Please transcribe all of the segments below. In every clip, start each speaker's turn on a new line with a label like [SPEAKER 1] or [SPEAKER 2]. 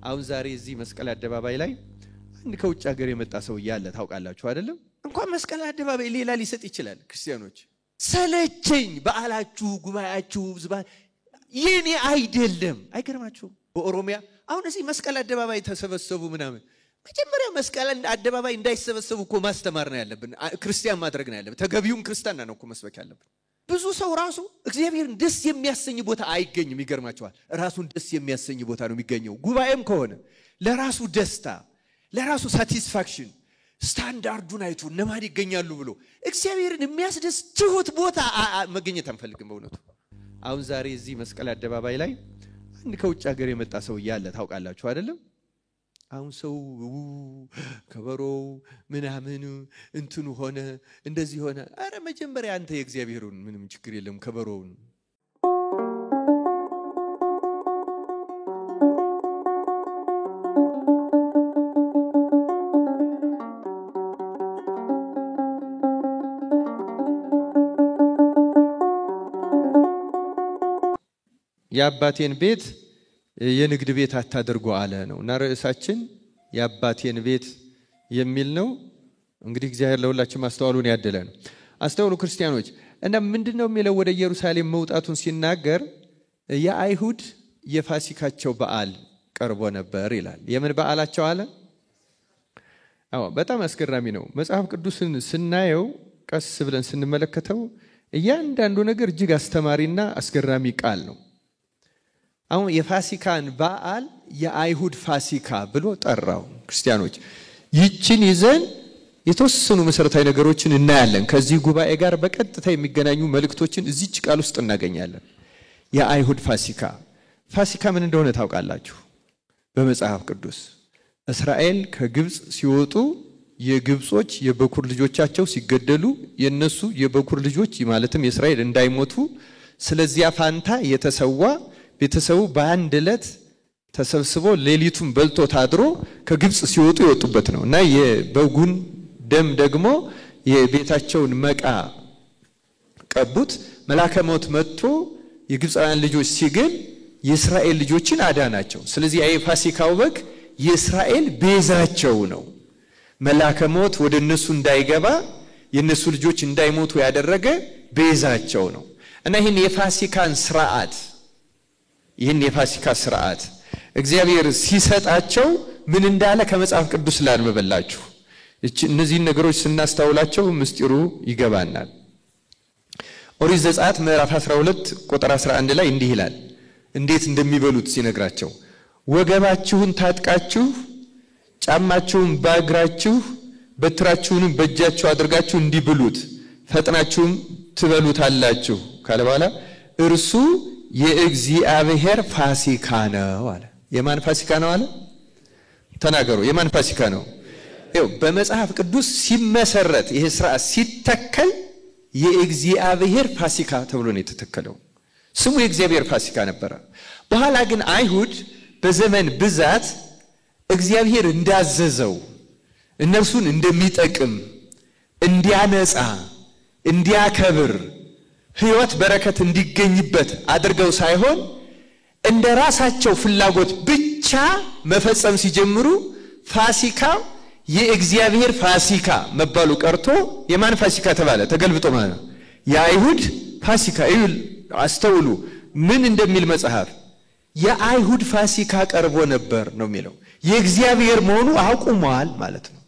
[SPEAKER 1] አሁን ዛሬ እዚህ መስቀል አደባባይ ላይ አንድ ከውጭ ሀገር የመጣ ሰው ያለ ታውቃላችሁ አይደለም? እንኳን መስቀል አደባባይ ሌላ ሊሰጥ ይችላል። ክርስቲያኖች ሰለቸኝ በዓላችሁ ጉባኤያችሁ ዝባል የኔ አይደለም። አይገርማችሁም? በኦሮሚያ አሁን እዚህ መስቀል አደባባይ ተሰበሰቡ ምናምን መጀመሪያ መስቀል አደባባይ እንዳይሰበሰቡ እኮ ማስተማር ነው ያለብን። ክርስቲያን ማድረግ ነው ያለብን። ተገቢውን ክርስቲያና ነው እኮ መስበክ ያለብን። ብዙ ሰው ራሱ እግዚአብሔርን ደስ የሚያሰኝ ቦታ አይገኝም። ይገርማችኋል? ራሱን ደስ የሚያሰኝ ቦታ ነው የሚገኘው። ጉባኤም ከሆነ ለራሱ ደስታ ለራሱ ሳቲስፋክሽን ስታንዳርዱን አይቶ እነማን ይገኛሉ ብሎ እግዚአብሔርን የሚያስደስት ትሁት ቦታ መገኘት አንፈልግም በእውነቱ። አሁን ዛሬ እዚህ መስቀል አደባባይ ላይ አንድ ከውጭ ሀገር የመጣ ሰው ያለ ታውቃላችሁ አይደለም? አሁን ሰው ከበሮ ምናምን እንትኑ ሆነ እንደዚህ ሆነ። አረ መጀመሪያ አንተ የእግዚአብሔሩን ምንም ችግር የለም ከበሮውን የአባቴን ቤት የንግድ ቤት አታድርጉ አለ ነውና ርዕሳችን የአባቴን ቤት የሚል ነው። እንግዲህ እግዚአብሔር ለሁላችን ማስተዋሉን ያደለን። አስተውሉ ክርስቲያኖች። እና ምንድነው የሚለው ወደ ኢየሩሳሌም መውጣቱን ሲናገር የአይሁድ የፋሲካቸው በዓል ቀርቦ ነበር ይላል። የምን በዓላቸው አለ? አዎ በጣም አስገራሚ ነው። መጽሐፍ ቅዱስን ስናየው ቀስ ብለን ስንመለከተው እያንዳንዱ ነገር እጅግ አስተማሪና አስገራሚ ቃል ነው። አሁን የፋሲካን በዓል የአይሁድ ፋሲካ ብሎ ጠራው። ክርስቲያኖች ይችን ይዘን የተወሰኑ መሰረታዊ ነገሮችን እናያለን። ከዚህ ጉባኤ ጋር በቀጥታ የሚገናኙ መልእክቶችን እዚች ቃል ውስጥ እናገኛለን። የአይሁድ ፋሲካ ፋሲካ ምን እንደሆነ ታውቃላችሁ? በመጽሐፍ ቅዱስ እስራኤል ከግብጽ ሲወጡ የግብጾች የበኩር ልጆቻቸው ሲገደሉ የነሱ የበኩር ልጆች ማለትም የእስራኤል እንዳይሞቱ ስለዚያ ፋንታ የተሰዋ ቤተሰቡ በአንድ ዕለት ተሰብስቦ ሌሊቱን በልቶ ታድሮ ከግብጽ ሲወጡ ይወጡበት ነው እና የበጉን ደም ደግሞ የቤታቸውን መቃ ቀቡት። መልአከ ሞት መጥቶ የግብጻውያን ልጆች ሲገል የእስራኤል ልጆችን አዳናቸው። ስለዚህ የፋሲካው በግ የእስራኤል ቤዛቸው ነው። መልአከ ሞት ወደ እነሱ እንዳይገባ የነሱ ልጆች እንዳይሞቱ ያደረገ ቤዛቸው ነው እና ይህን የፋሲካን ስርዓት የፋሲካ ስርዓት እግዚአብሔር ሲሰጣቸው ምን እንዳለ ከመጽሐፍ ቅዱስ ላንብብላችሁ። እነዚህ ነገሮች ስናስተውላቸው ምስጢሩ ይገባናል። ኦሪት ዘጸአት ምዕራፍ 12 ቁጥር 11 ላይ እንዲህ ይላል። እንዴት እንደሚበሉት ሲነግራቸው ወገባችሁን ታጥቃችሁ ጫማችሁን በእግራችሁ በትራችሁን በእጃችሁ አድርጋችሁ እንዲብሉት ፈጥናችሁም ትበሉታላችሁ ካለ በኋላ እርሱ የእግዚአብሔር ፋሲካ ነው አለ። የማን ፋሲካ ነው አለ? ተናገሩ። የማን ፋሲካ ነው? ይኸው በመጽሐፍ ቅዱስ ሲመሰረት ይሄ ሥርዓት ሲተከል የእግዚአብሔር ፋሲካ ተብሎ ነው የተተከለው። ስሙ የእግዚአብሔር ፋሲካ ነበረ። በኋላ ግን አይሁድ በዘመን ብዛት እግዚአብሔር እንዳዘዘው እነርሱን እንደሚጠቅም እንዲያነጻ እንዲያከብር ሕይወት በረከት እንዲገኝበት አድርገው ሳይሆን እንደራሳቸው ፍላጎት ብቻ መፈጸም ሲጀምሩ ፋሲካ የእግዚአብሔር ፋሲካ መባሉ ቀርቶ የማን ፋሲካ ተባለ? ተገልብጦ ማለት ነው የአይሁድ ፋሲካ። ይሁን አስተውሉ ምን እንደሚል መጽሐፍ። የአይሁድ ፋሲካ ቀርቦ ነበር ነው የሚለው። የእግዚአብሔር መሆኑ አቁሟል ማለት ነው።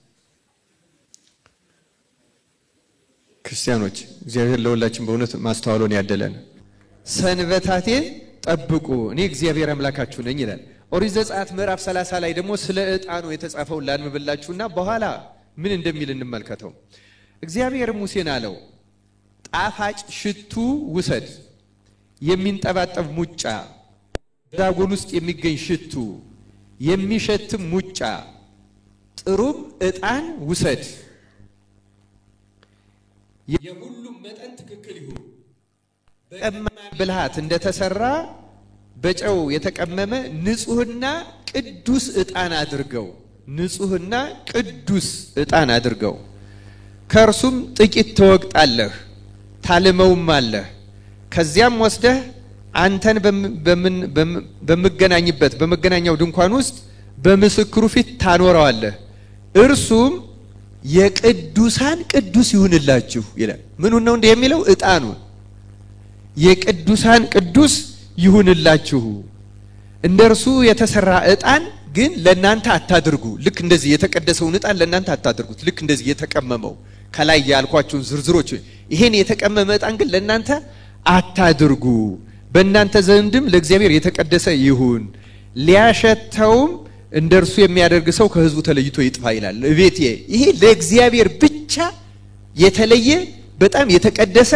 [SPEAKER 1] ክርስቲያኖች እግዚአብሔር ለሁላችን በእውነት ማስተዋሉን ያደለን። ሰንበታቴን ጠብቁ እኔ እግዚአብሔር አምላካችሁ ነኝ ይላል። ኦሪት ዘጸአት ምዕራፍ 30 ላይ ደግሞ ስለ ዕጣኑ የተጻፈውን ላንብብላችሁና በኋላ ምን እንደሚል እንመልከተው። እግዚአብሔር ሙሴን አለው ጣፋጭ ሽቱ ውሰድ፣ የሚንጠባጠብ ሙጫ፣ ዳጎን ውስጥ የሚገኝ ሽቱ፣ የሚሸትም ሙጫ፣ ጥሩም ዕጣን ውሰድ። የሁሉም መጠን ትክክል ይሁን። በብልሃት እንደተሰራ በጨው የተቀመመ ንጹህና ቅዱስ ዕጣን አድርገው። ንጹህና ቅዱስ ዕጣን አድርገው። ከርሱም ጥቂት ተወቅጣለህ ታልመውም አለህ። ከዚያም ወስደህ አንተን በመገናኛው ድንኳን ውስጥ በምስክሩ ፊት ታኖረዋለህ እርሱም የቅዱሳን ቅዱስ ይሁንላችሁ ይላል። ምኑን ነው እንደ የሚለው ዕጣኑን የቅዱሳን ቅዱስ ይሁንላችሁ እንደርሱ የተሰራ ዕጣን ግን ለናንተ አታድርጉ። ልክ እንደዚህ የተቀደሰውን ዕጣን ለናንተ አታድርጉት። ልክ እንደዚህ የተቀመመው ከላይ ያልኳችሁን ዝርዝሮች ይሄን የተቀመመ ዕጣን ግን ለናንተ አታድርጉ። በእናንተ ዘንድም ለእግዚአብሔር የተቀደሰ ይሁን ሊያሸተውም እንደርሱ የሚያደርግ ሰው ከሕዝቡ ተለይቶ ይጥፋ ይላል። ቤቴ ይሄ ለእግዚአብሔር ብቻ የተለየ በጣም የተቀደሰ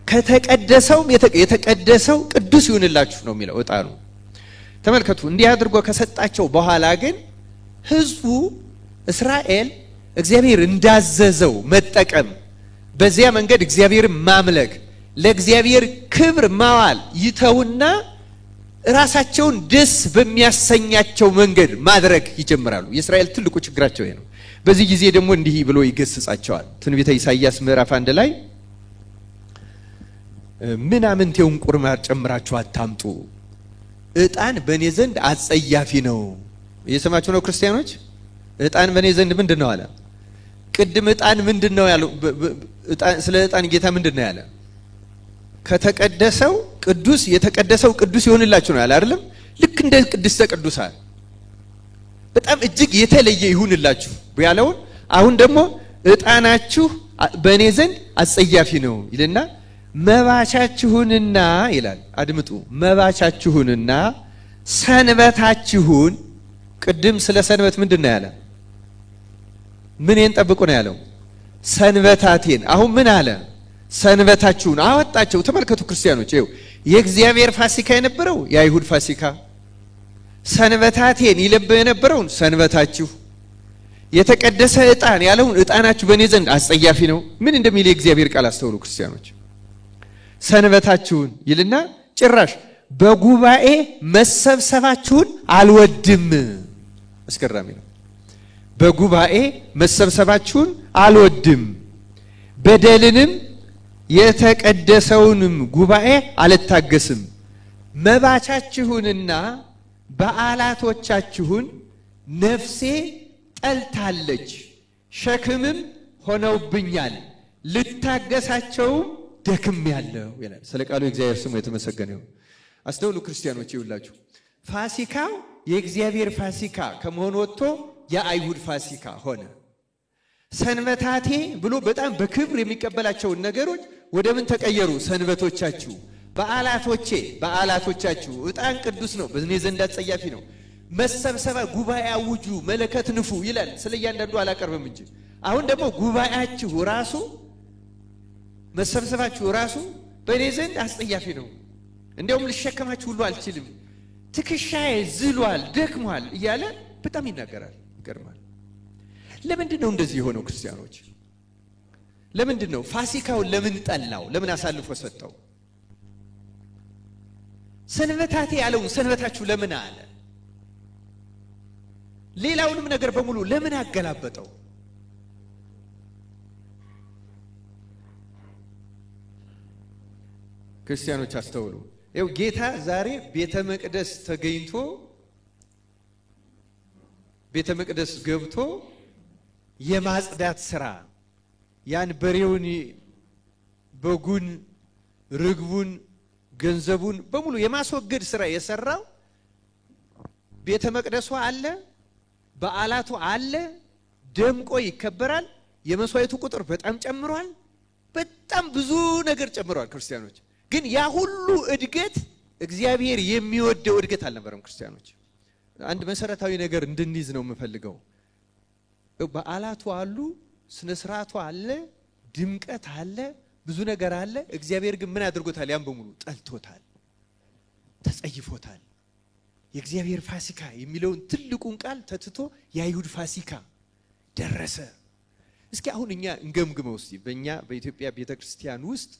[SPEAKER 1] ከተቀደሰውም የተቀደሰው ቅዱስ ይሁንላችሁ ነው የሚለው ዕጣኑ። ተመልከቱ እንዲህ አድርጎ ከሰጣቸው በኋላ ግን ሕዝቡ እስራኤል እግዚአብሔር እንዳዘዘው መጠቀም በዚያ መንገድ እግዚአብሔርን ማምለክ ለእግዚአብሔር ክብር ማዋል ይተውና ራሳቸውን ደስ በሚያሰኛቸው መንገድ ማድረግ ይጀምራሉ። የእስራኤል ትልቁ ችግራቸው ይሄ ነው። በዚህ ጊዜ ደግሞ እንዲህ ብሎ ይገስጻቸዋል። ትንቢተ ኢሳይያስ ምዕራፍ 1 ላይ ምናምንቴውን ቁርባን ጨምራችሁ አታምጡ ዕጣን በእኔ ዘንድ አጸያፊ ነው። እየሰማችሁ ነው ክርስቲያኖች? ዕጣን በእኔ ዘንድ ምንድነው አለ? ቅድም ዕጣን ምንድነው ያለው? ስለ ዕጣን ጌታ ምንድነው ያለ? ከተቀደሰው ቅዱስ የተቀደሰው ቅዱስ ይሁንላችሁ ነው ያለ አይደለም? ልክ እንደ ቅድስተ ቅዱሳን በጣም እጅግ የተለየ ይሁንላችሁ ያለውን አሁን ደግሞ ዕጣናችሁ በእኔ ዘንድ አጸያፊ ነው ይልና መባቻችሁንና ይላል። አድምጡ። መባቻችሁንና ሰንበታችሁን ቅድም ስለ ሰንበት ምንድነው ያለ? ምንን ጠብቁ ነው ያለው? ሰንበታቴን። አሁን ምን አለ? ሰንበታችሁን አወጣቸው። ተመልከቱ ክርስቲያኖች ይኸው የእግዚአብሔር ፋሲካ የነበረው የአይሁድ ፋሲካ ሰንበታቴን ይለበው የነበረውን ሰንበታችሁ የተቀደሰ ዕጣን ያለውን ዕጣናችሁ በእኔ ዘንድ አጸያፊ ነው። ምን እንደሚል የእግዚአብሔር ቃል አስተውሉ ክርስቲያኖች። ሰንበታችሁን ይልና ጭራሽ በጉባኤ መሰብሰባችሁን አልወድም። አስገራሚ ነው። በጉባኤ መሰብሰባችሁን አልወድም በደልንም የተቀደሰውንም ጉባኤ አልታገስም። መባቻችሁንና በዓላቶቻችሁን ነፍሴ ጠልታለች ሸክምም ሆነውብኛል ልታገሳቸውም ደክሜያለሁ ይላል። ስለ ቃሉ የእግዚአብሔር ስሙ የተመሰገነ ይሁን። አስተውሉ ክርስቲያኖች ይውላችሁ ፋሲካው የእግዚአብሔር ፋሲካ ከመሆኑ ወጥቶ የአይሁድ ፋሲካ ሆነ። ሰንበታቴ ብሎ በጣም በክብር የሚቀበላቸውን ነገሮች ወደ ምን ተቀየሩ? ሰንበቶቻችሁ፣ በዓላቶቻችሁ ዕጣን ቅዱስ ነው በእኔ ዘንድ አጸያፊ ነው። መሰብሰባ ጉባኤ አውጁ መለከት ንፉ ይላል። ስለ እያንዳንዱ አላቀርብም እንጂ አሁን ደግሞ ጉባኤያችሁ ራሱ መሰብሰባችሁ ራሱ በእኔ ዘንድ አጸያፊ ነው። እንዲያውም ልሸከማችሁ ሁሉ አልችልም፣ ትከሻዬ ዝሏል፣ ደክሟል እያለ በጣም ይናገራል። ይገርማል። ለምንድን ነው እንደዚህ የሆነው ክርስቲያኖች? ለምንድን ነው ፋሲካውን ለምን ጠላው? ለምን አሳልፎ ሰጠው? ሰንበታቴ ያለውን ሰንበታችሁ ለምን አለ? ሌላውንም ነገር በሙሉ ለምን አገላበጠው? ክርስቲያኖች አስተውሉ። ይኸው ጌታ ዛሬ ቤተ መቅደስ ተገኝቶ ቤተ መቅደስ ገብቶ የማጽዳት ሥራ ያን በሬውን በጉን ርግቡን ገንዘቡን በሙሉ የማስወገድ ሥራ የሰራው ቤተ መቅደሱ አለ፣ በዓላቱ አለ፣ ደምቆ ይከበራል። የመስዋዕቱ ቁጥር በጣም ጨምሯል። በጣም ብዙ ነገር ጨምሯል ክርስቲያኖች። ግን ያ ሁሉ እድገት እግዚአብሔር የሚወደው እድገት አልነበረም ክርስቲያኖች። አንድ መሰረታዊ ነገር እንድንይዝ ነው የምፈልገው። በዓላቱ አሉ፣ ስነ ስርዓቱ አለ፣ ድምቀት አለ፣ ብዙ ነገር አለ። እግዚአብሔር ግን ምን አድርጎታል? ያን በሙሉ ጠልቶታል፣ ተጸይፎታል። የእግዚአብሔር ፋሲካ የሚለውን ትልቁን ቃል ተትቶ የአይሁድ ፋሲካ ደረሰ። እስኪ አሁን እኛ እንገምግመው እስቲ በእኛ በኢትዮጵያ ቤተክርስቲያን ውስጥ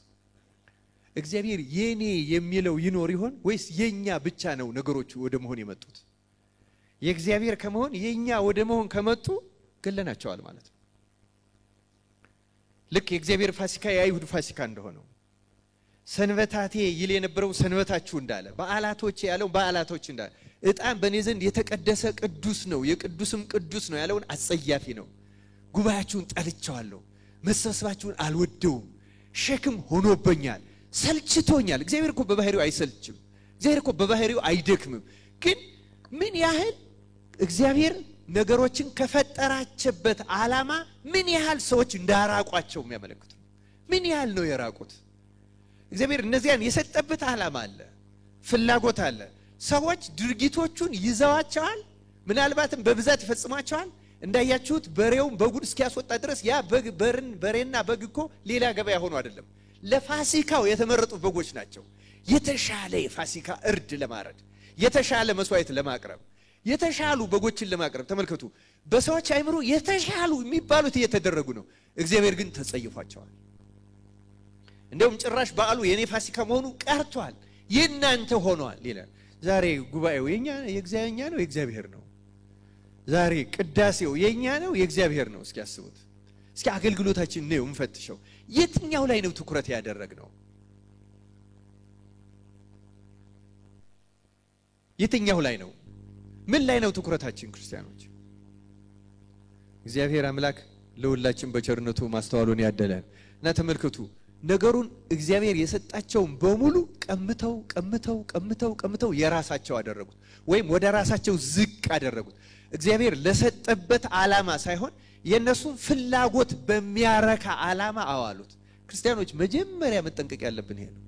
[SPEAKER 1] እግዚአብሔር የኔ የሚለው ይኖር ይሆን ወይስ የኛ ብቻ ነው ነገሮች ወደ መሆን የመጡት? የእግዚአብሔር ከመሆን የኛ ወደ መሆን ከመጡ ገለናቸዋል ማለት ነው። ልክ የእግዚአብሔር ፋሲካ የአይሁድ ፋሲካ እንደሆነው ሰንበታቴ ይል የነበረው ሰንበታችሁ እንዳለ፣ በዓላቶቼ ያለው በዓላቶች እንዳለ፣ ዕጣን በእኔ ዘንድ የተቀደሰ ቅዱስ ነው የቅዱስም ቅዱስ ነው ያለውን አጸያፊ ነው። ጉባኤያችሁን ጠልቻለሁ፣ መሰብሰባችሁን አልወደውም፣ ሸክም ሆኖብኛል፣ ሰልችቶኛል። እግዚአብሔር እኮ በባህሪው አይሰልችም፣ እግዚአብሔር እኮ በባህሪው አይደክምም። ግን ምን ያህል እግዚአብሔር ነገሮችን ከፈጠራቸበት ዓላማ ምን ያህል ሰዎች እንዳራቋቸው የሚያመለክቱ ነው። ምን ያህል ነው የራቁት? እግዚአብሔር እነዚያን የሰጠበት ዓላማ አለ፣ ፍላጎት አለ። ሰዎች ድርጊቶቹን ይዘዋቸዋል፣ ምናልባትም በብዛት ይፈጽሟቸዋል። እንዳያችሁት በሬውን በጉን እስኪያስወጣ ድረስ ያ በሬና በግ እኮ ሌላ ገበያ ሆኖ አይደለም፣ ለፋሲካው የተመረጡ በጎች ናቸው። የተሻለ የፋሲካ እርድ ለማረድ፣ የተሻለ መስዋዕት ለማቅረብ፣ የተሻሉ በጎችን ለማቅረብ ተመልከቱ። በሰዎች አይምሮ የተሻሉ የሚባሉት እየተደረጉ ነው። እግዚአብሔር ግን ተጸይፏቸዋል። እንደውም ጭራሽ በዓሉ የኔ ፋሲካ መሆኑ ቀርቷል፣ የናንተ ሆኗል ይላል። ዛሬ ጉባኤው የኛ ነው የእግዚአብሔር ነው? ዛሬ ቅዳሴው የኛ ነው የእግዚአብሔር ነው? እስኪ አስቡት። እስኪ አገልግሎታችን ነው እንፈትሸው። የትኛው ላይ ነው ትኩረት ያደረግነው? የትኛው ላይ ነው? ምን ላይ ነው ትኩረታችን? ክርስቲያኖች እግዚአብሔር አምላክ ለሁላችን በቸርነቱ ማስተዋሉን ያደለን እና ተመልከቱ፣ ነገሩን እግዚአብሔር የሰጣቸውን በሙሉ ቀምተው የራሳቸው አደረጉት፣ ወይም ወደ ራሳቸው ዝቅ አደረጉት። እግዚአብሔር ለሰጠበት ዓላማ ሳይሆን የነሱን ፍላጎት በሚያረካ ዓላማ አዋሉት። ክርስቲያኖች መጀመሪያ መጠንቀቅ ያለብን ይሄ ነው።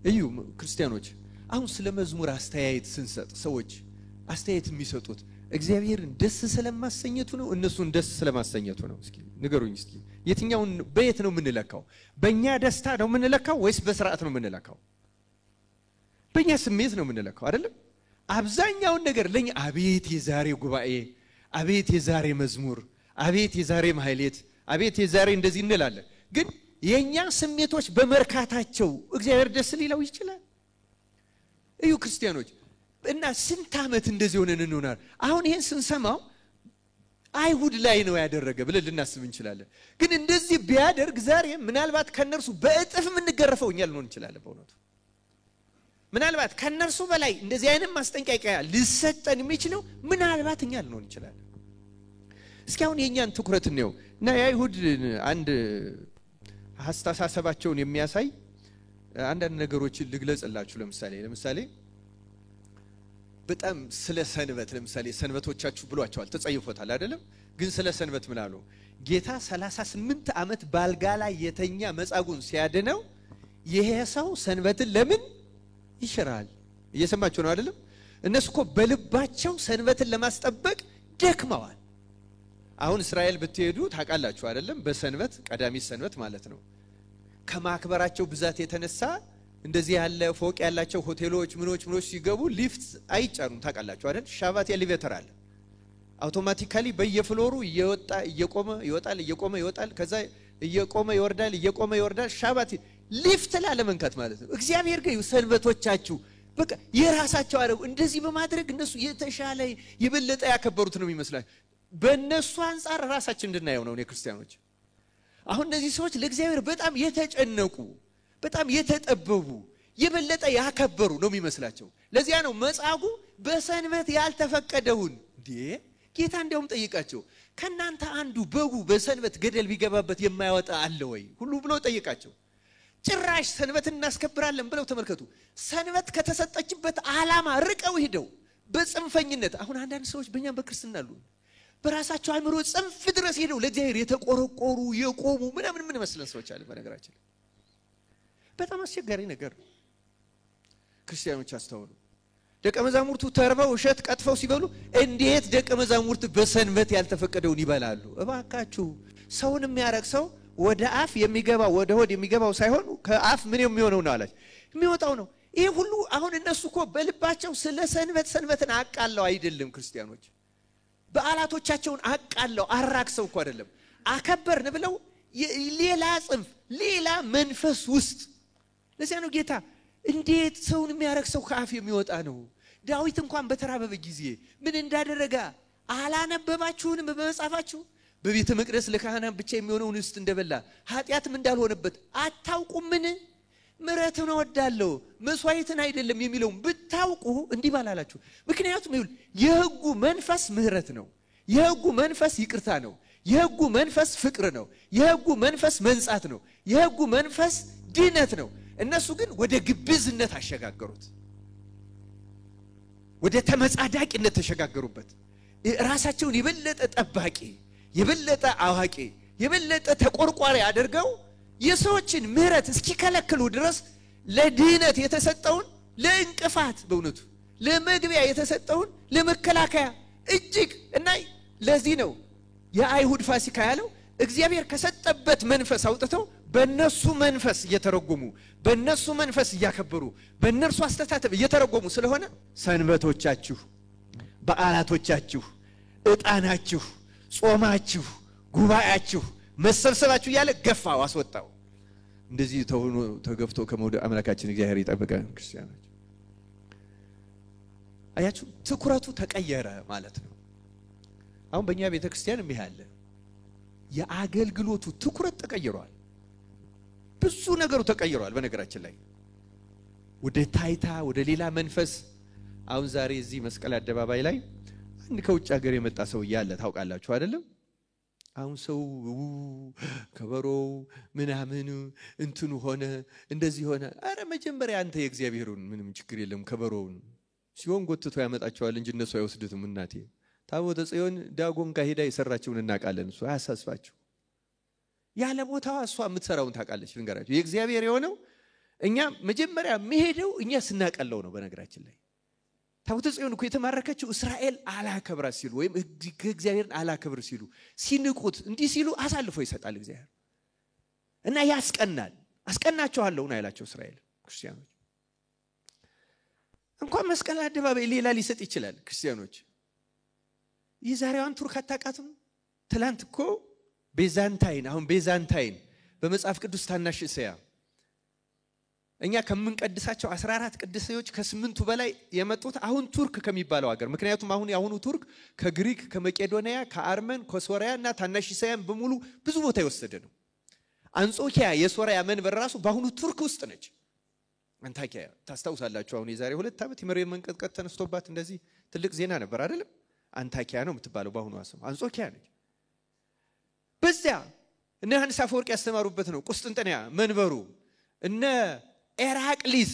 [SPEAKER 1] እዩ ክርስቲያኖች፣ አሁን ስለ መዝሙር አስተያየት ስንሰጥ ሰዎች አስተያየት የሚሰጡት እግዚአብሔርን ደስ ስለማሰኘቱ ነው እነሱን ደስ ስለማሰኘቱ ነው? እስኪ ንገሩኝ። እስኪ የትኛውን በየት ነው የምንለካው? በእኛ ደስታ ነው የምንለካው ወይስ በስርዓት ነው የምንለካው? በእኛ ስሜት ነው የምንለካው አይደለም? አብዛኛውን ነገር ለኛ አቤት የዛሬ ጉባኤ፣ አቤት የዛሬ መዝሙር፣ አቤት የዛሬ ማህሌት፣ አቤት የዛሬ እንደዚህ እንላለን። ግን የኛ ስሜቶች በመርካታቸው እግዚአብሔር ደስ ሊለው ይችላል? እዩ ክርስቲያኖች፣ እና ስንት ዓመት እንደዚህ ሆነን እንሆናል። አሁን ይሄን ስንሰማው አይሁድ ላይ ነው ያደረገ ብለን ልናስብ እንችላለን። ግን እንደዚህ ቢያደርግ ዛሬ ምናልባት ከነርሱ በእጥፍ የምንገረፈው እኛ ልንሆን እንችላለን። በእውነቱ ምናልባት ከነርሱ በላይ እንደዚህ አይነት ማስጠንቀቂያ ሊሰጠን የሚችለው ምናልባት እኛ ልንሆን እንችላለን። እስኪ አሁን የኛን ትኩረት ነው እና የአይሁድ አንድ አስተሳሰባቸውን የሚያሳይ አንዳንድ ነገሮችን ልግለጽላችሁ። ለምሳሌ በጣም ስለ ሰንበት ለምሳሌ ሰንበቶቻችሁ ብሏቸዋል፣ ተጸይፎታል አይደለም? ግን ስለ ሰንበት ምን አሉ? ጌታ 38 ዓመት ባልጋ ላይ የተኛ መጻጉን ሲያድነው ይሄ ሰው ሰንበትን ለምን ይሽራል? እየሰማችሁ ነው አይደለም? እነሱ እኮ በልባቸው ሰንበትን ለማስጠበቅ ደክመዋል። አሁን እስራኤል ብትሄዱ ታውቃላችሁ አይደለም? በሰንበት ቀዳሚ ሰንበት ማለት ነው። ከማክበራቸው ብዛት የተነሳ እንደዚህ ያለ ፎቅ ያላቸው ሆቴሎች ምኖች ሲገቡ ሊፍት አይጫኑም። ታውቃላችሁ አይደል? ሻባት ኤሌቬተር አለ። አውቶማቲካሊ በየፍሎሩ እየቆመ ይወጣል፣ ከዛ እየቆመ ይወርዳል። ሻባት ሊፍት ላለመንካት ማለት ነው። እግዚአብሔር ግን ሰንበቶቻችሁ በቃ የራሳቸው አረው እንደዚህ በማድረግ እነሱ የተሻለ የበለጠ ያከበሩት ነው የሚመስላቸው። በእነሱ አንፃር ራሳችን እንድናየው ነው ክርስቲያኖች። አሁን እነዚህ ሰዎች ለእግዚአብሔር በጣም የተጨነቁ፣ በጣም የተጠበቡ፣ የበለጠ ያከበሩ ነው የሚመስላቸው። ለዚያ ነው መጻጉዕ በሰንበት ያልተፈቀደውን ጌታ እንዲያውም ጠይቃቸው፣ ከናንተ አንዱ በጉ በሰንበት ገደል ቢገባበት የማይወጣ አለ ወይ ሁሉ ብሎ ጠይቃቸው። ጭራሽ ሰንበትን እናስከብራለን ብለው ተመልከቱ፣ ሰንበት ከተሰጠችበት ዓላማ ርቀው ሄደው በጽንፈኝነት። አሁን አንዳንድ ሰዎች በእኛም በክርስትና አሉ በራሳቸው አእምሮ ጽንፍ ድረስ ሄደው ለእግዚአብሔር የተቆረቆሩ የቆሙ ምናምን ምን መስለን ሰዎች አለ። በነገራችን በጣም አስቸጋሪ ነገር ነው። ክርስቲያኖች አስተውሉ። ደቀ መዛሙርቱ ተርበው እሸት ቀጥፈው ሲበሉ እንዴት ደቀ መዛሙርት በሰንበት ያልተፈቀደውን ይበላሉ? እባካችሁ ሰውን የሚያረክ ሰው ወደ አፍ የሚገባው ወደ ሆድ የሚገባው ሳይሆን ከአፍ ምን የሚሆነው ነው አላች የሚወጣው ነው። ይሄ ሁሉ አሁን እነሱ እኮ በልባቸው ስለ ሰንበትን አቃለው አይደለም። ክርስቲያኖች በዓላቶቻቸውን አቃለው አራክሰው እኮ አይደለም አከበርን ብለው ሌላ ጽንፍ ሌላ መንፈስ ውስጥ። ለዚያ ነው ጌታ እንዴት ሰውን የሚያረክ ሰው ከአፍ የሚወጣ ነው? ዳዊት እንኳን በተራበበ ጊዜ ምን እንዳደረገ አላነበባችሁንም? በመጻፋችሁ በቤተ መቅደስ ለካህናት ብቻ የሚሆነውን ውስጥ እንደበላ ኃጢያትም እንዳልሆነበት አታውቁምን? ምሕረትን እወዳለሁ መስዋዕትን አይደለም የሚለው ብታውቁ እንዲህ ባላላችሁ። ምክንያቱም የሕጉ መንፈስ ምሕረት ነው። የሕጉ መንፈስ ይቅርታ ነው። የሕጉ መንፈስ ፍቅር ነው። የሕጉ መንፈስ መንጻት ነው። የሕጉ መንፈስ ድነት ነው። እነሱ ግን ወደ ግብዝነት አሸጋገሩት። ወደ ተመጻዳቂነት ተሸጋገሩበት። ራሳቸውን የበለጠ ጠባቂ፣ የበለጠ አዋቂ፣ የበለጠ ተቆርቋሪ አድርገው የሰዎችን ምሕረት እስኪከለክሉ ድረስ ለድነት የተሰጠውን ለእንቅፋት በእውነቱ ለመግቢያ የተሰጠውን ለመከላከያ እጅግ እና ለዚህ ነው የአይሁድ ፋሲካ ያለው እግዚአብሔር ከሰጠበት መንፈስ አውጥተው በእነሱ መንፈስ እየተረጎሙ በእነሱ መንፈስ እያከበሩ በእነርሱ አስተታተብ እየተረጎሙ ስለሆነ ሰንበቶቻችሁ፣ በዓላቶቻችሁ፣ ዕጣናችሁ፣ ጾማችሁ፣ ጉባኤያችሁ፣ መሰብሰባችሁ እያለ ገፋው አስወጣው። እንደዚህ ተሆኖ ተገፍቶ ከመውደቅ አምላካችን እግዚአብሔር ይጠብቀን። ክርስቲያኖች አያችሁ ትኩረቱ ተቀየረ ማለት ነው። አሁን በእኛ ቤተክርስቲያን የሚያለ የአገልግሎቱ ትኩረት ተቀይሯል። ብዙ ነገሩ ተቀይሯል። በነገራችን ላይ ወደ ታይታ ወደ ሌላ መንፈስ አሁን ዛሬ እዚህ መስቀል አደባባይ ላይ አንድ ከውጭ ሀገር የመጣ ሰው ያለ ታውቃላችሁ አይደለም? አሁን ሰው ከበሮ ምናምን እንትኑ ሆነ እንደዚህ ሆነ። አረ መጀመሪያ አንተ የእግዚአብሔሩን ምንም ችግር የለም ከበሮውን ሲሆን ጎትቶ ያመጣቸዋል እንጂ እነሱ አይወስዱትም። እናቴ ታቦተ ጽዮን ዳጎን ጋር ሄዳ የሰራችውን እናውቃለን። እሱ አያሳስባችሁ። ያለ ቦታዋ እሷ የምትሰራውን ታውቃለች። ልንገራችሁ የእግዚአብሔር የሆነው እኛ መጀመሪያ መሄደው እኛ ስናቀለው ነው። በነገራችን ላይ ታቦተ ጽዮን እኮ የተማረከችው እስራኤል አላከብራ ሲሉ ወይም እግዚአብሔርን አላከብር ሲሉ ሲንቁት እንዲህ ሲሉ አሳልፎ ይሰጣል እግዚአብሔር እና ያስቀናል። አስቀናቸዋለሁ ነው ያላቸው እስራኤል ክርስቲያኖች። እንኳን መስቀል አደባባይ ሌላ ሊሰጥ ይችላል። ክርስቲያኖች የዛሬዋን ቱርክ አታውቃትም? ትላንት እኮ ቤዛንታይን አሁን ቤዛንታይን በመጽሐፍ ቅዱስ ታናሽ እስያ እኛ ከምንቀድሳቸው 14 ቅዱሳኖች ከ8ቱ በላይ የመጡት አሁን ቱርክ ከሚባለው ሀገር። ምክንያቱም አሁን ያሁኑ ቱርክ ከግሪክ፣ ከመቄዶንያ፣ ከአርመን፣ ከሶሪያ እና ታናሽ እስያን በሙሉ ብዙ ቦታ የወሰደ ነው። አንጾኪያ የሶሪያ መንበር ራሱ በአሁኑ ቱርክ ውስጥ ነች። አንታኪያ ታስታውሳላችሁ? አሁን የዛሬ 2 ዓመት የመሬት መንቀጥቀጥ ተነስቶባት እንደዚህ ትልቅ ዜና ነበር አይደለም? አንታኪያ ነው የምትባለው በአሁኑ ስም አንጾኪያ ነች። በዚያ እነ ዮሐንስ አፈወርቅ ያስተማሩበት ነው ቁስጥንጥንያ መንበሩ። እነ ኤራቅሊስ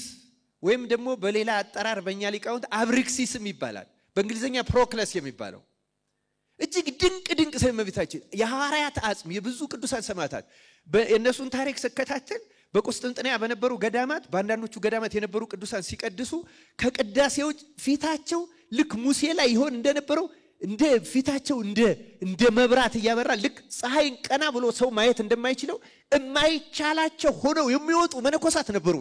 [SPEAKER 1] ወይም ደግሞ በሌላ አጠራር በእኛ ሊቃውንት አብሪክሲስም ይባላል፣ በእንግሊዝኛ ፕሮክለስ የሚባለው እጅግ ድንቅ ድንቅ ሰማዕታችን የሐዋርያት አጽም የብዙ ቅዱሳን ሰማዕታት የእነሱን ታሪክ ስከታተል በቁስጥንጥንያ በነበሩ ገዳማት በአንዳንዶቹ ገዳማት የነበሩ ቅዱሳን ሲቀድሱ ከቅዳሴዎች ፊታቸው ልክ ሙሴ ላይ ይሆን እንደነበረው እንደ ፊታቸው እንደ መብራት ያበራ ልክ ፀሐይን ቀና ብሎ ሰው ማየት እንደማይችለው የማይቻላቸው ሆነው የሚወጡ መነኮሳት ነበሩ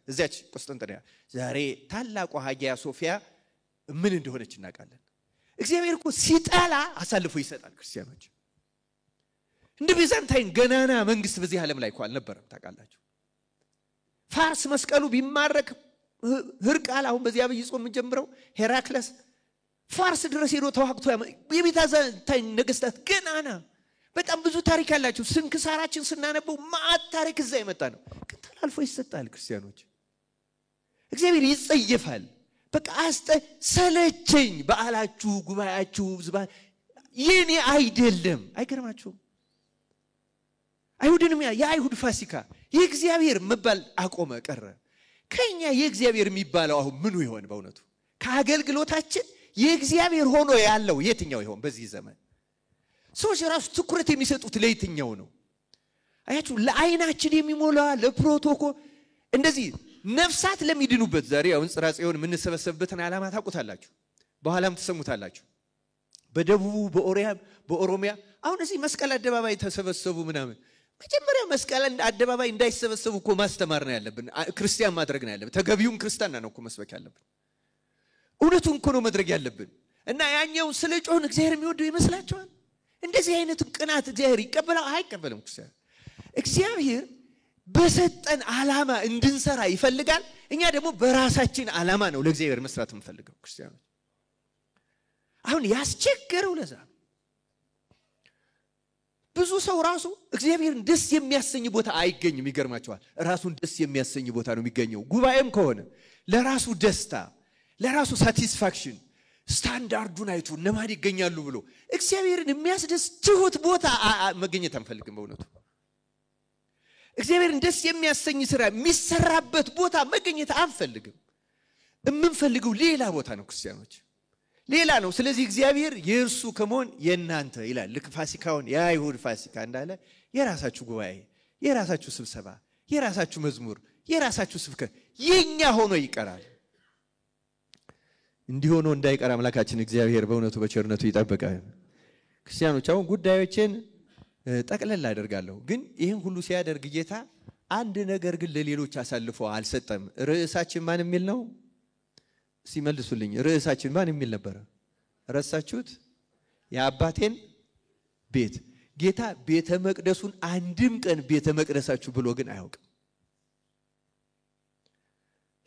[SPEAKER 1] እዛች ቁስጥንጥንያ። ዛሬ ታላቋ ሀጊያ ሶፊያ ምን እንደሆነች እናውቃለን። እግዚአብሔር እኮ ሲጣላ አሳልፎ ይሰጣል። ክርስቲያኖች እንደ ቤዛንታይን ገናና መንግስት በዚህ ዓለም ላይ እንኳን አልነበረም። ታውቃላችሁ ፋርስ መስቀሉ ቢማረክ ህርቃል አሁን በዚህ አብይ ጾም ጀምረው ሄራክለስ ፋርስ ድረስ ሄዶ ተዋግቶ የቤዛንታይን ነገስታት ገናና በጣም ብዙ ታሪክ ያላቸው ስንክሳራችን ስናነበው ማአት ታሪክ እዛ የመጣ ነው። ግን ተላልፎ ይሰጣል። ክርስቲያኖች እግዚአብሔር ይጸየፋል። በቃ ሰለቸኝ በዓላችሁ ጉባኤያችሁ ዝባል የኔ አይደለም። አይገርማችሁም? አይሁድንም የአይሁድ ፋሲካ የእግዚአብሔር መባል አቆመ ቀረ። ከኛ የእግዚአብሔር የሚባለው አሁን ምኑ ይሆን? በእውነቱ ከአገልግሎታችን የእግዚአብሔር ሆኖ ያለው የትኛው ይሆን? በዚህ ዘመን ሰዎች ራሱ ትኩረት የሚሰጡት ለየትኛው ነው? አያችሁ ለአይናችን የሚሞላ ለፕሮቶኮል እንደዚህ ነፍሳት ለሚድኑበት ዛሬ አሁን ጽርሐ ጽዮን የምንሰበሰብበትን ዓላማ ታውቁታላችሁ። በኋላም ተሰሙታላችሁ። በደቡብ በኦሮሚያ አሁን እዚህ መስቀል አደባባይ ተሰበሰቡ ምናምን። መጀመሪያ መስቀል አደባባይ እንዳይሰበሰቡ እኮ ማስተማር ነው ያለብን። ክርስቲያን ማድረግ ነው ያለብን። ተገቢውን ክርስቲያና ነው እኮ መስበክ ያለብን። እውነቱን እኮ ነው መድረግ ያለብን። እና ያኛው ስለ ጮህን እግዚአብሔር የሚወደው ይመስላችኋል? እንደዚህ አይነቱን ቅናት እግዚአብሔር ይቀበላል? አይቀበልም። እግዚአብሔር በሰጠን ዓላማ እንድንሰራ ይፈልጋል። እኛ ደግሞ በራሳችን ዓላማ ነው ለእግዚአብሔር መስራት የምንፈልገው። ክርስቲያኖች አሁን ያስቸገረው ለዛ ብዙ ሰው ራሱ እግዚአብሔርን ደስ የሚያሰኝ ቦታ አይገኝም። ይገርማቸዋል። ራሱን ደስ የሚያሰኝ ቦታ ነው የሚገኘው። ጉባኤም ከሆነ ለራሱ ደስታ፣ ለራሱ ሳቲስፋክሽን ስታንዳርዱን አይቶ ለማን ይገኛሉ ብሎ እግዚአብሔርን የሚያስደስት ትሁት ቦታ መገኘት አንፈልግም። በእውነቱ እግዚአብሔርን ደስ የሚያሰኝ ስራ የሚሰራበት ቦታ መገኘት አንፈልግም። የምንፈልገው ሌላ ቦታ ነው። ክርስቲያኖች ሌላ ነው። ስለዚህ እግዚአብሔር የእርሱ ከመሆን የእናንተ ይላል። ልክ ፋሲካውን የአይሁድ ፋሲካ እንዳለ የራሳችሁ ጉባኤ፣ የራሳችሁ ስብሰባ፣ የራሳችሁ መዝሙር፣ የራሳችሁ ስብከት የኛ ሆኖ ይቀራል። እንዲሆኖ እንዳይቀር አምላካችን እግዚአብሔር በእውነቱ በቸርነቱ ይጠብቃል። ክርስቲያኖች አሁን ጉዳዮችን ጠቅለል አደርጋለሁ። ግን ይህን ሁሉ ሲያደርግ ጌታ አንድ ነገር ግን ለሌሎች አሳልፎ አልሰጠም። ርዕሳችን ማን የሚል ነው? ሲመልሱልኝ ርዕሳችን ማን የሚል ነበር? ረሳችሁት? የአባቴን ቤት። ጌታ ቤተ መቅደሱን አንድም ቀን ቤተ መቅደሳችሁ ብሎ ግን አያውቅም።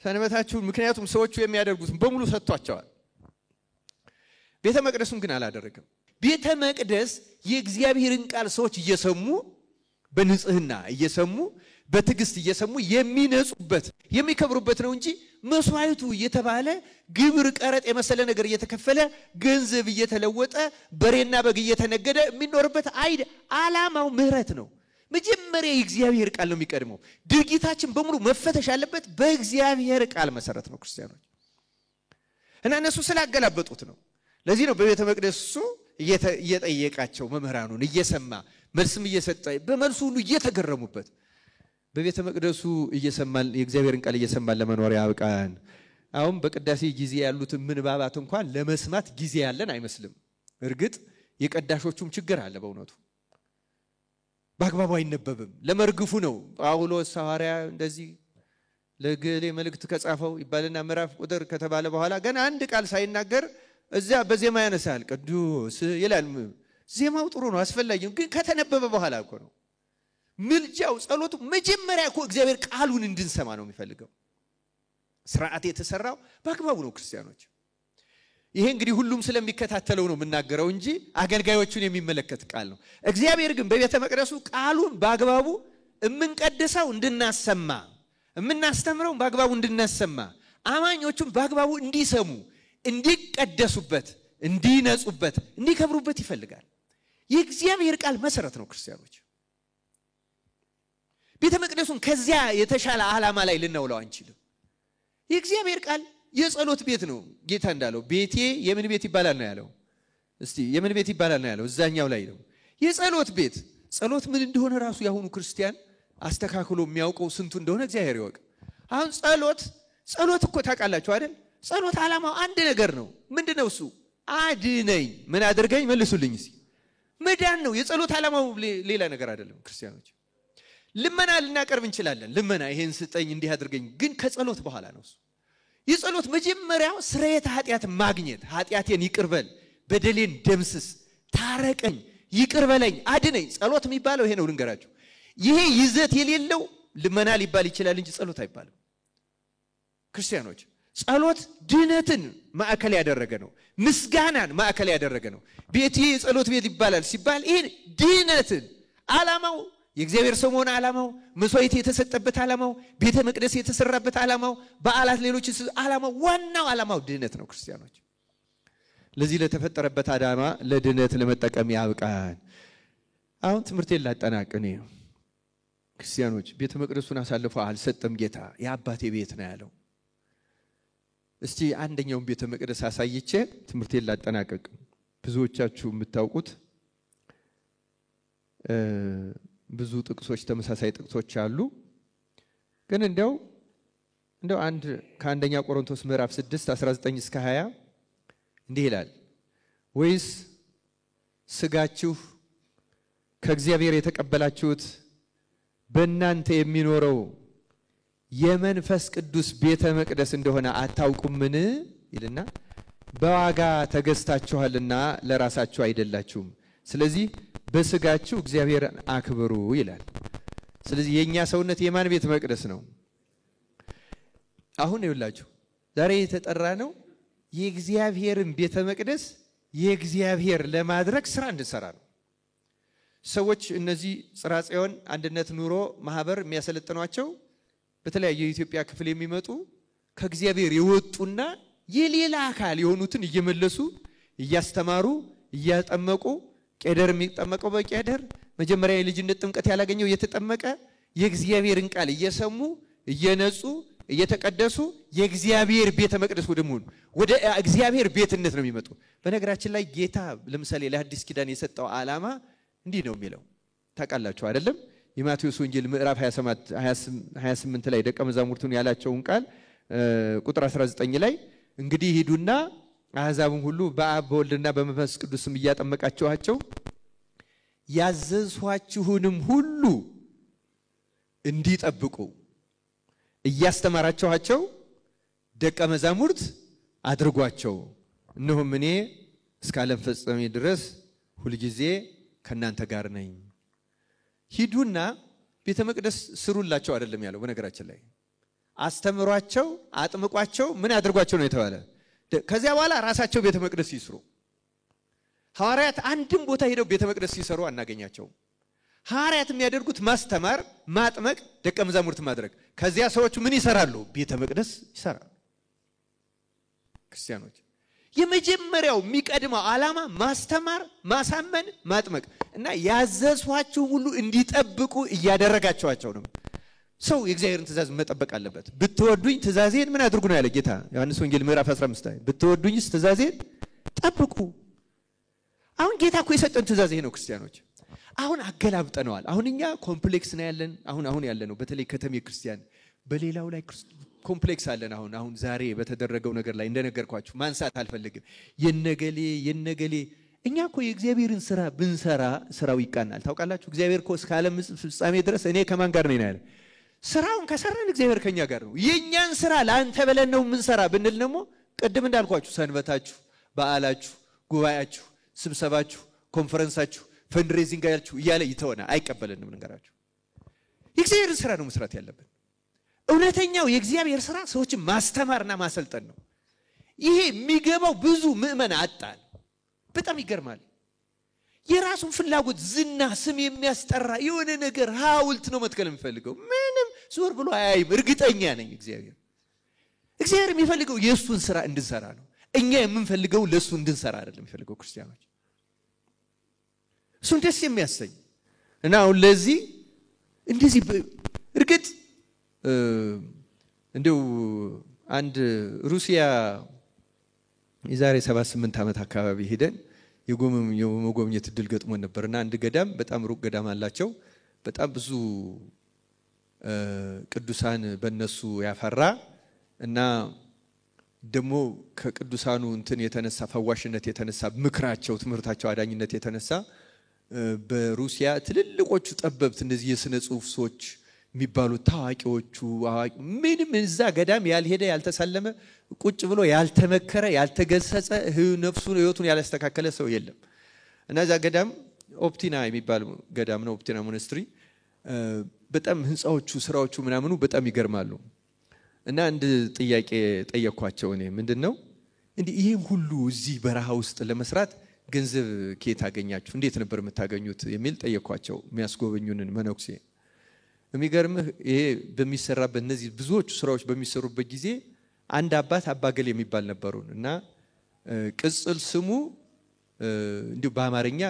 [SPEAKER 1] ሰንበታችሁን ምክንያቱም ሰዎቹ የሚያደርጉትን በሙሉ ሰጥቷቸዋል። ቤተ መቅደሱን ግን አላደረገም። ቤተ መቅደስ የእግዚአብሔርን ቃል ሰዎች እየሰሙ በንጽህና እየሰሙ በትዕግስት እየሰሙ የሚነጹበት የሚከብሩበት ነው እንጂ መስዋዕቱ እየተባለ ግብር ቀረጥ የመሰለ ነገር እየተከፈለ ገንዘብ እየተለወጠ በሬና በግ እየተነገደ የሚኖርበት አይደ ዓላማው ምህረት ነው። መጀመሪያ የእግዚአብሔር ቃል ነው የሚቀድመው። ድርጊታችን በሙሉ መፈተሽ ያለበት በእግዚአብሔር ቃል መሰረት ነው ክርስቲያኖች። እና እነሱ ስላገላበጡት ነው። ለዚህ ነው በቤተ መቅደሱ እየጠየቃቸው መምህራኑን እየሰማ መልስም እየሰጠ በመልሱ ሁሉ እየተገረሙበት በቤተ መቅደሱ እየሰማን የእግዚአብሔርን ቃል እየሰማን ለመኖር ያብቃን። አሁን በቅዳሴ ጊዜ ያሉትን ምንባባት እንኳን ለመስማት ጊዜ ያለን አይመስልም። እርግጥ የቀዳሾቹም ችግር አለ። በእውነቱ በአግባቡ አይነበብም። ለመርግፉ ነው ጳውሎስ ሐዋርያ እንደዚህ ለገሌ መልእክት ከጻፈው ይባልና ምዕራፍ ቁጥር ከተባለ በኋላ ገና አንድ ቃል ሳይናገር እዛ በዜማ ያነሳል። ቅዱስ ይላል። ዜማው ጥሩ ነው አስፈላጊ ነው። ግን ከተነበበ በኋላ እኮ ነው ምልጃው ጸሎቱ መጀመሪያ እኮ እግዚአብሔር ቃሉን እንድንሰማ ነው የሚፈልገው። ስርዓት የተሰራው በአግባቡ ነው ክርስቲያኖች። ይሄ እንግዲህ ሁሉም ስለሚከታተለው ነው የምናገረው እንጂ አገልጋዮቹን የሚመለከት ቃል ነው። እግዚአብሔር ግን በቤተ መቅደሱ ቃሉን በአግባቡ የምንቀድሰው እንድናሰማ፣ የምናስተምረው በአግባቡ እንድናሰማ፣ አማኞቹም በአግባቡ እንዲሰሙ፣ እንዲቀደሱበት፣ እንዲነጹበት፣ እንዲከብሩበት ይፈልጋል። የእግዚአብሔር ቃል መሰረት ነው ክርስቲያኖች። ቤተ መቅደሱን ከዚያ የተሻለ ዓላማ ላይ ልናውለው አንችልም። የእግዚአብሔር ቃል የጸሎት ቤት ነው። ጌታ እንዳለው ቤቴ የምን ቤት ይባላል ነው ያለው። እስቲ የምን ቤት ይባላል ነው ያለው? እዛኛው ላይ ነው የጸሎት ቤት። ጸሎት ምን እንደሆነ ራሱ ያሁኑ ክርስቲያን አስተካክሎ የሚያውቀው ስንቱ እንደሆነ እግዚአብሔር ይወቅ። አሁን ጸሎት እኮ ታውቃላችሁ አይደል? ጸሎት ዓላማው አንድ ነገር ነው። ምንድነው እሱ? አድነኝ። ምን አድርገኝ? መልሱልኝ እስኪ። መዳን ነው የጸሎት ዓላማው፣ ሌላ ነገር አይደለም ክርስቲያኖች። ልመና ልናቀርብ እንችላለን። ልመና ይሄን ስጠኝ እንዲህ አድርገኝ፣ ግን ከጸሎት በኋላ ነው እሱ። የጸሎት መጀመሪያው ስርየተ ኃጢአት ማግኘት፣ ኃጢአቴን ይቅርበል፣ በደሌን ደምስስ፣ ታረቀኝ፣ ይቅርበለኝ፣ አድነኝ። ጸሎት የሚባለው ይሄ ነው። ልንገራችሁ፣ ይሄ ይዘት የሌለው ልመና ሊባል ይችላል እንጂ ጸሎት አይባልም። ክርስቲያኖች ጸሎት ድነትን ማዕከል ያደረገ ነው። ምስጋናን ማዕከል ያደረገ ነው። ቤቴ የጸሎት ቤት ይባላል ሲባል ይሄ ድነትን ዓላማው የእግዚአብሔር ሰው መሆን ዓላማው፣ መስዋዕት የተሰጠበት ዓላማው፣ ቤተ መቅደስ የተሰራበት ዓላማው፣ በዓላት ሌሎች ዓላማው፣ ዋናው ዓላማው ድነት ነው ክርስቲያኖች። ለዚህ ለተፈጠረበት ዓላማ ለድነት ለመጠቀም ያብቃን። አሁን ትምህርቴን ላጠናቅኔ ክርስቲያኖች ቤተ መቅደሱን አሳልፎ አልሰጠም ጌታ። የአባቴ ቤት ነው ያለው። እስቲ አንደኛውን ቤተ መቅደስ አሳይቼ ትምህርቴን ላጠናቀቅ። ብዙዎቻችሁ የምታውቁት ብዙ ጥቅሶች ተመሳሳይ ጥቅሶች አሉ። ግን እንደው አንድ ከአንደኛ ቆሮንቶስ ምዕራፍ 6 19 እስከ 20 እንዲህ ይላል። ወይስ ስጋችሁ ከእግዚአብሔር የተቀበላችሁት በእናንተ የሚኖረው የመንፈስ ቅዱስ ቤተ መቅደስ እንደሆነ አታውቁምን? ይልና በዋጋ ተገዝታችኋልና ለራሳችሁ አይደላችሁም። ስለዚህ በስጋችሁ እግዚአብሔርን አክብሩ ይላል። ስለዚህ የኛ ሰውነት የማን ቤተ መቅደስ ነው? አሁን ይውላችሁ ዛሬ የተጠራ ነው የእግዚአብሔርን ቤተ መቅደስ የእግዚአብሔር ለማድረግ ስራ እንድንሰራ ነው። ሰዎች እነዚህ ጽራጽዮን አንድነት ኑሮ ማህበር የሚያሰለጥኗቸው በተለያየ የኢትዮጵያ ክፍል የሚመጡ ከእግዚአብሔር የወጡና የሌላ አካል የሆኑትን እየመለሱ እያስተማሩ እያጠመቁ ቄደር የሚጠመቀው በቄደር መጀመሪያ የልጅነት ጥምቀት ያላገኘው እየተጠመቀ የእግዚአብሔርን ቃል እየሰሙ እየነጹ እየተቀደሱ የእግዚአብሔር ቤተ መቅደስ ወደ እግዚአብሔር ቤትነት ነው የሚመጡ። በነገራችን ላይ ጌታ ለምሳሌ ለአዲስ ኪዳን የሰጠው ዓላማ እንዲህ ነው የሚለው ታውቃላችሁ አይደለም? የማቴዎስ ወንጌል ምዕራፍ 28 ላይ ደቀ መዛሙርቱን ያላቸውን ቃል ቁጥር 19 ላይ እንግዲህ ሂዱና አሕዛብን ሁሉ በአብ በወልድና በመንፈስ ቅዱስም እያጠመቃችኋቸው ያዘዝኋችሁንም ሁሉ እንዲጠብቁ እያስተማራችኋቸው ደቀ መዛሙርት አድርጓቸው። እነሆም እኔ እስከ ዓለም ፍጻሜ ድረስ ሁሉ ጊዜ ከናንተ ጋር ነኝ። ሂዱና ቤተ መቅደስ ስሩላቸው አይደለም ያለው። በነገራችን ላይ አስተምሯቸው አጥምቋቸው ምን አድርጓቸው ነው የተባለ። ከዚያ በኋላ ራሳቸው ቤተ መቅደስ ይስሩ። ሐዋርያት አንድም ቦታ ሄደው ቤተ መቅደስ ሲሰሩ አናገኛቸው። ሐዋርያት የሚያደርጉት ማስተማር፣ ማጥመቅ፣ ደቀ መዛሙርት ማድረግ። ከዚያ ሰዎች ምን ይሰራሉ? ቤተ መቅደስ ይሰራሉ። ክርስቲያኖች የመጀመሪያው የሚቀድመው ዓላማ ማስተማር፣ ማሳመን፣ ማጥመቅ እና ያዘዝኋችሁ ሁሉ እንዲጠብቁ እያደረጋቸዋቸው ነው። ሰው የእግዚአብሔርን ትእዛዝ መጠበቅ አለበት። ብትወዱኝ ትእዛዜን ምን አድርጉ ነው ያለ ጌታ ዮሐንስ ወንጌል ምዕራፍ 15 ላይ ብትወዱኝስ ትእዛዜን ጠብቁ። አሁን ጌታ እኮ የሰጠን ትእዛዝ ይሄ ነው ክርስቲያኖች። አሁን አገላብጠነዋል። አሁን እኛ ኮምፕሌክስ ነው ያለን። አሁን ያለ ነው በተለይ ከተሜ ክርስቲያን በሌላው ላይ ኮምፕሌክስ አለን። አሁን ዛሬ በተደረገው ነገር ላይ እንደነገርኳችሁ ማንሳት አልፈልግም። የነገሌ እኛ እኮ የእግዚአብሔርን ስራ ብንሰራ ስራው ይቃናል። ታውቃላችሁ እግዚአብሔር እኮ እስከ ዓለም ፍጻሜ ድረስ እኔ ከማን ጋር ነኝ ያለ። ስራውን ከሰራን እግዚአብሔር ከኛ ጋር ነው። የኛን ስራ ለአንተ በለን ነው የምንሰራ ብንል ደግሞ ቅድም እንዳልኳችሁ ሰንበታችሁ፣ በዓላችሁ፣ ጉባኤያችሁ፣ ስብሰባችሁ፣ ኮንፈረንሳችሁ፣ ፈንድሬዚንግ ያላችሁ እያለ ይተወና አይቀበልንም። ነገራችሁ የእግዚአብሔር ስራ ነው መስራት ያለብን። እውነተኛው የእግዚአብሔር ስራ ሰዎችን ማስተማርና ማሰልጠን ነው። ይሄ የሚገባው ብዙ ምእመን አጣል። በጣም ይገርማል። የራሱን ፍላጎት ዝና ስም የሚያስጠራ የሆነ ነገር ሐውልት ነው መትከል የሚፈልገው። ምንም ዞር ብሎ አያይም። እርግጠኛ ነኝ እግዚአብሔር የሚፈልገው የእሱን ስራ እንድንሰራ ነው። እኛ የምንፈልገው ለእሱ እንድንሰራ አይደለም የሚፈልገው ክርስቲያኖች። እሱን ደስ የሚያሰኝ እና አሁን ለዚህ እንደዚህ እርግጥ እንደው አንድ ሩሲያ የዛሬ 78 ዓመት አካባቢ ሄደን የመጎብኘት እድል ገጥሞን ነበርና አንድ ገዳም በጣም ሩቅ ገዳም አላቸው። በጣም ብዙ ቅዱሳን በእነሱ ያፈራ እና ደግሞ ከቅዱሳኑ እንትን የተነሳ ፈዋሽነት የተነሳ ምክራቸው፣ ትምህርታቸው፣ አዳኝነት የተነሳ በሩሲያ ትልልቆቹ ጠበብት እንደዚህ የሥነ ጽሑፍ ሰዎች የሚባሉ ታዋቂዎቹ ምንም እዛ ገዳም ያልሄደ ያልተሳለመ ቁጭ ብሎ ያልተመከረ ያልተገሰጸ ነፍሱን ህይወቱን ያላስተካከለ ሰው የለም። እና እዛ ገዳም ኦፕቲና የሚባል ገዳም ነው። ኦፕቲና ሞናስትሪ በጣም ህንጻዎቹ ስራዎቹ ምናምኑ በጣም ይገርማሉ። እና አንድ ጥያቄ ጠየኳቸው። እኔ ምንድነው እንዴ ይሄን ሁሉ እዚህ በረሃ ውስጥ ለመስራት ገንዘብ ከየት አገኛችሁ? እንዴት ነበር የምታገኙት? የሚል ጠየኳቸው የሚያስጎበኙንን መነኩሴ። የሚገርምህ ይሄ በሚሰራበት እነዚህ ብዙዎቹ ስራዎች በሚሰሩበት ጊዜ አንድ አባት አባገል የሚባል ነበሩን እና ቅጽል ስሙ እንዲሁ በአማርኛ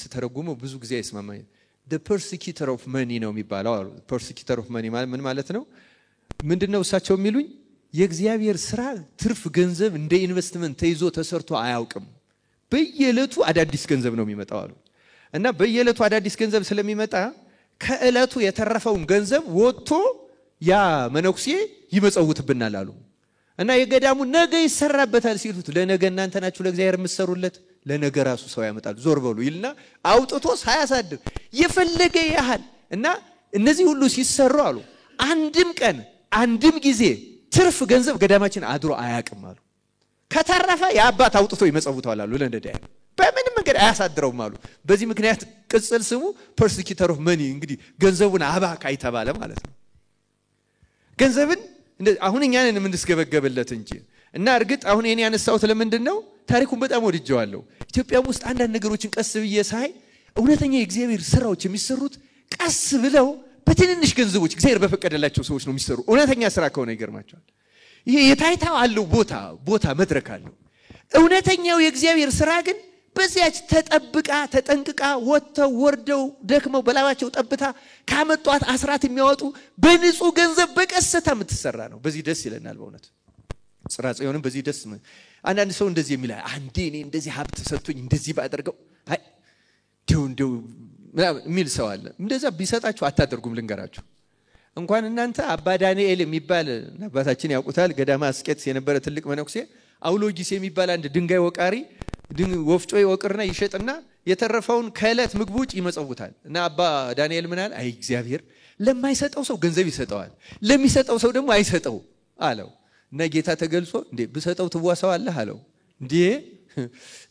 [SPEAKER 1] ስተረጉመው ብዙ ጊዜ አይስማማኝ። the persecutor of money ነው የሚባለው። persecutor of money ምን ማለት ነው? ምንድነው እሳቸው የሚሉኝ የእግዚአብሔር ስራ ትርፍ ገንዘብ እንደ ኢንቨስትመንት ተይዞ ተሰርቶ አያውቅም። በየዕለቱ አዳዲስ ገንዘብ ነው የሚመጣው አሉ። እና በየዕለቱ አዳዲስ ገንዘብ ስለሚመጣ ከዕለቱ የተረፈውን ገንዘብ ወጥቶ ያ መነኩሴ ይመጸውትብናል አሉ። እና የገዳሙ ነገ ይሰራበታል ሲሉት ለነገ እናንተ ናችሁ ለእግዚአብሔር የምትሰሩለት፣ ለነገ ራሱ ሰው ያመጣል ዞር በሉ ይልና አውጥቶ ሳያሳድር የፈለገ ያህል እና እነዚህ ሁሉ ሲሰሩ አሉ አንድም ቀን አንድም ጊዜ ትርፍ ገንዘብ ገዳማችን አድሮ አያውቅም አሉ። ከተረፈ ያባት አውጥቶ ይመጸውታል አሉ ለነዳይ በምንም መንገድ አያሳድረውም አሉ። በዚህ ምክንያት ቅጽል ስሙ persecutor of money እንግዲህ ገንዘቡን አባካይ ተባለ ማለት ነው። ገንዘብን አሁን እኛን የምንስገበገብለት እንጂ እና እርግጥ አሁን እኔ ያነሳሁት ለምንድን ነው ታሪኩን በጣም ወድጄዋለሁ። ኢትዮጵያ ውስጥ አንዳንድ ነገሮችን ቀስ ብዬ ሳይ እውነተኛ የእግዚአብሔር ስራዎች የሚሰሩት ቀስ ብለው በትንንሽ ገንዘቦች እግዚአብሔር በፈቀደላቸው ሰዎች ነው የሚሰሩ። እውነተኛ ስራ ከሆነ ይገርማቸዋል። ይሄ የታይታው አለው ቦታ መድረክ አለው። እውነተኛው የእግዚአብሔር ስራ ግን በዚያች ተጠብቃ ተጠንቅቃ ወጥተው ወርደው ደክመው በላባቸው ጠብታ ካመጧት አስራት የሚያወጡ በንጹህ ገንዘብ በቀስታ የምትሰራ ነው። በዚህ ደስ ይለናል በእውነት ጽርሐ ጽዮንም በዚህ ደስ አንዳንድ ሰው እንደዚህ የሚላል አንዴ እኔ እንደዚህ ሀብት ሰጥቶኝ እንደዚህ ባደርገው አይ እንደው የሚል ሰው አለ። እንደዛ ቢሰጣችሁ አታደርጉም። ልንገራችሁ እንኳን እናንተ አባ ዳንኤል የሚባል አባታችን ያውቁታል ገዳማ አስቄጥስ የነበረ ትልቅ መነኩሴ አውሎጂስ የሚባል አንድ ድንጋይ ወቃሪ ወፍጮ ይወቅርና ይሸጥና የተረፈውን ከዕለት ምግብ ውጭ ይመጸውታል። እና አባ ዳንኤል ምናል አይ እግዚአብሔር ለማይሰጠው ሰው ገንዘብ ይሰጠዋል ለሚሰጠው ሰው ደግሞ አይሰጠው አለው። እና ጌታ ተገልጾ እንዴ ብሰጠው ትዋሳዋለህ አለው። እንዴ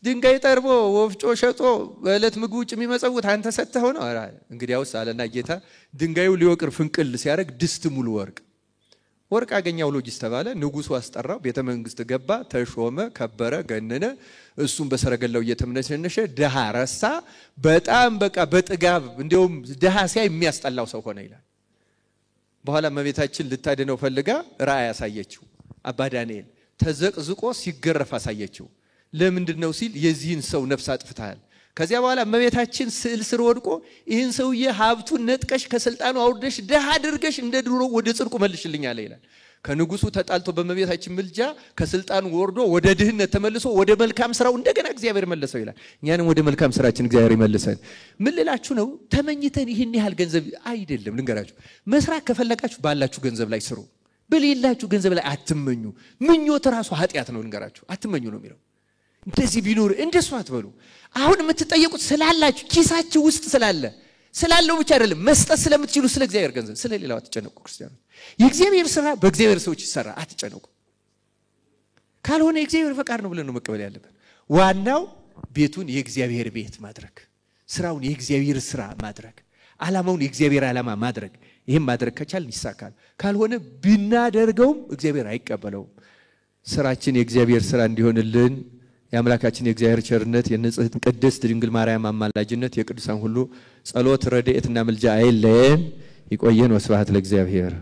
[SPEAKER 1] ድንጋይ ጠርቦ ወፍጮ ሸጦ በዕለት ምግብ ውጭ የሚመጸውት አንተ ሰጥተው ነው አለ። እንግዲያውስ አለና ጌታ ድንጋዩ ሊወቅር ፍንቅል ሲያደርግ ድስት ሙሉ ወርቅ አገኘ አውሎጂስ ተባለ። ንጉሱ አስጠራው። ቤተ መንግስት ገባ፣ ተሾመ፣ ከበረ፣ ገነነ። እሱም በሰረገላው እየተመነሸነሸ ደሃ ረሳ። በጣም በቃ በጥጋብ እንደውም ደሃ ሲያይ የሚያስጠላው ሰው ሆነ ይላል። በኋላ እመቤታችን ልታድነው ፈልጋ ራእይ ያሳየችው አባ ዳንኤል ተዘቅዝቆ ሲገረፍ አሳየችው። ለምንድነው ሲል የዚህን ሰው ነፍስ አጥፍታል። ከዚያ በኋላ እመቤታችን ስዕል ስር ወድቆ ይህን ሰውዬ ሀብቱን ነጥቀሽ ከስልጣኑ አውርደሽ ደሃ አድርገሽ እንደ ድሮ ወደ ጽድቁ መልሽልኝ አለ ይላል። ከንጉሱ ተጣልቶ በእመቤታችን ምልጃ ከስልጣኑ ወርዶ ወደ ድህነት ተመልሶ ወደ መልካም ስራው እንደገና እግዚአብሔር መለሰው ይላል። እኛንም ወደ መልካም ስራችን እግዚአብሔር ይመልሰን። ምን ልላችሁ ነው? ተመኝተን ይህን ያህል ገንዘብ አይደለም። ልንገራችሁ መስራት ከፈለጋችሁ ባላችሁ ገንዘብ ላይ ስሩ። በሌላችሁ ገንዘብ ላይ አትመኙ። ምኞት ራሱ ኃጢአት ነው። ልንገራችሁ አትመኙ ነው የሚለው። እንደዚህ ቢኖር እንደሱ አትበሉ። አሁን የምትጠየቁት ስላላችሁ ኪሳችሁ ውስጥ ስላለው ብቻ አይደለም መስጠት ስለምትችሉ ስለ እግዚአብሔር ገንዘብ ስለሌላው አትጨነቁ። ክርስቲያኖች የእግዚአብሔር ስራ በእግዚአብሔር ሰዎች ይሰራ። አትጨነቁ። ካልሆነ የእግዚአብሔር ፈቃድ ነው ብለን ነው መቀበል ያለብን። ዋናው ቤቱን የእግዚአብሔር ቤት ማድረግ፣ ስራውን የእግዚአብሔር ስራ ማድረግ፣ ዓላማውን የእግዚአብሔር ዓላማ ማድረግ። ይሄን ማድረግ ከቻልን ይሳካል። ካልሆነ ብናደርገውም እግዚአብሔር አይቀበለውም። ስራችን የእግዚአብሔር ስራ እንዲሆንልን የአምላካችን የእግዚአብሔር ቸርነት የንጽሕት ቅድስት ድንግል ማርያም አማላጅነት የቅዱሳን ሁሉ ጸሎት ረድኤትና ምልጃ አይለየን። ይቆየን። ወስብሐት ለእግዚአብሔር።